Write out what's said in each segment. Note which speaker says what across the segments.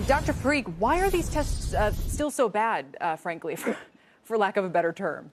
Speaker 1: Dr. Parikh, why are these tests still so bad, frankly, for lack of a better term?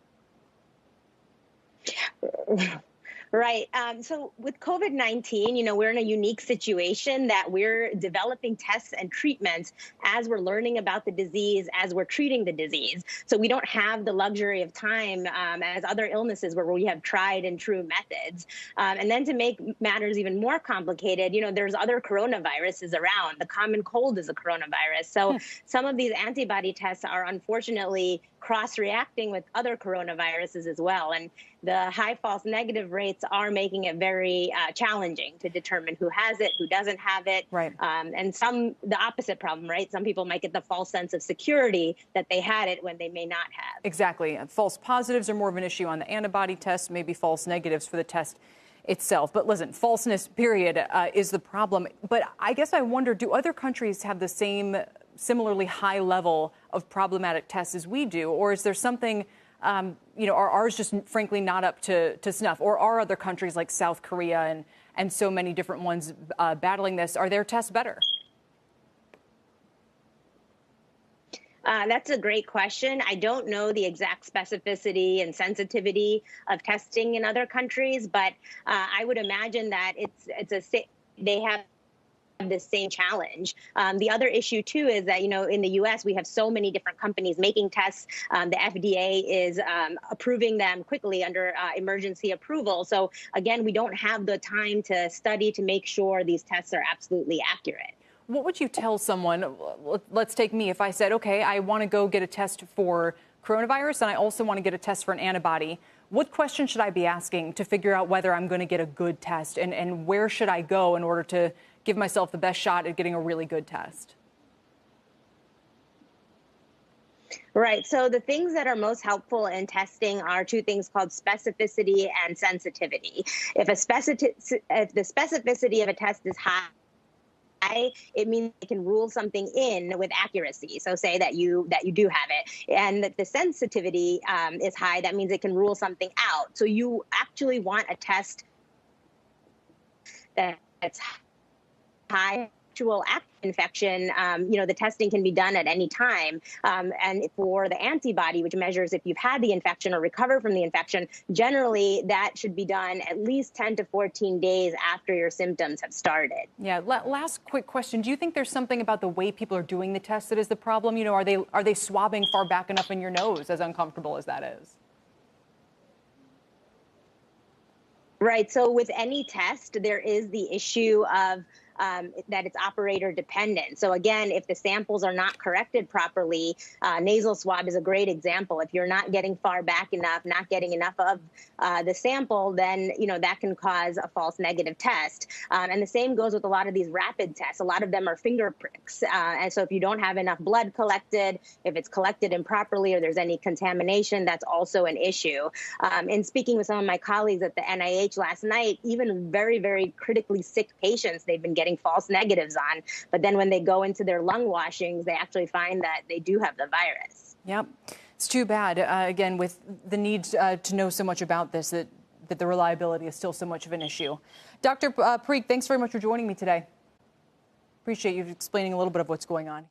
Speaker 2: Right. So with COVID-19, we're in a unique situation that we're developing tests and treatments as we're learning about the disease, as we're treating the disease. So we don't have the luxury of time as other illnesses where we have tried and true methods. And then to make matters even more complicated, there's other coronaviruses around. The common cold is a coronavirus. So some of these antibody tests are unfortunately cross-reacting with other coronaviruses as well. And the high false negative rates are making it very challenging to determine who has it, who doesn't have it.
Speaker 1: Right.
Speaker 2: And the opposite problem, right? Some people might get the false sense of security that they had it when they may not have.
Speaker 1: Exactly. False positives are more of an issue on the antibody test, maybe false negatives for the test itself. But listen, falseness, period, is the problem. But I guess I wonder, do other countries have the same similarly high level of problematic tests as we do? Or is there something, are ours just frankly not up to snuff? Or are other countries like South Korea and so many different ones battling this? Are their tests better?
Speaker 2: That's a great question. I don't know the exact specificity and sensitivity of testing in other countries, but I would imagine that they have the same challenge. The other issue, too, is that, in the U.S., we have so many different companies making tests. The FDA is approving them quickly under emergency approval. So, again, we don't have the time to study to make sure these tests are absolutely accurate.
Speaker 1: What would you tell someone? Let's take me. If I said, OK, I want to go get a test for coronavirus and I also want to get a test for an antibody, what question should I be asking to figure out whether I'm going to get a good test? And where should I go in order to give myself the best shot at getting a really good test?
Speaker 2: Right. So the things that are most helpful in testing are two things called specificity and sensitivity. If the specificity of a test is high, it means it can rule something in with accuracy. So say that you do have it, and that the sensitivity is high. That means it can rule something out. So you actually want a test that's high actual infection. The testing can be done at any time. And for the antibody, which measures if you've had the infection or recovered from the infection, generally that should be done at least 10 to 14 days after your symptoms have started.
Speaker 1: Yeah. Last quick question. Do you think there's something about the way people are doing the test that is the problem? Are they swabbing far back enough in your nose, as uncomfortable as that is?
Speaker 2: Right. So with any test, there is the issue of that it's operator dependent. So again, if the samples are not corrected properly, nasal swab is a great example. If you're not getting far back enough, not getting enough of the sample, then that can cause a false negative test. And the same goes with a lot of these rapid tests. A lot of them are finger pricks. And so if you don't have enough blood collected, if it's collected improperly or there's any contamination, that's also an issue. In speaking with some of my colleagues at the NIH last night, even very, very critically sick patients, they've been getting false negatives on. But then when they go into their lung washings, they actually find that they do have the virus.
Speaker 1: Yep. It's too bad, again, with the need to know so much about this, that the reliability is still so much of an issue. Dr. Parikh, thanks very much for joining me today. Appreciate you explaining a little bit of what's going on.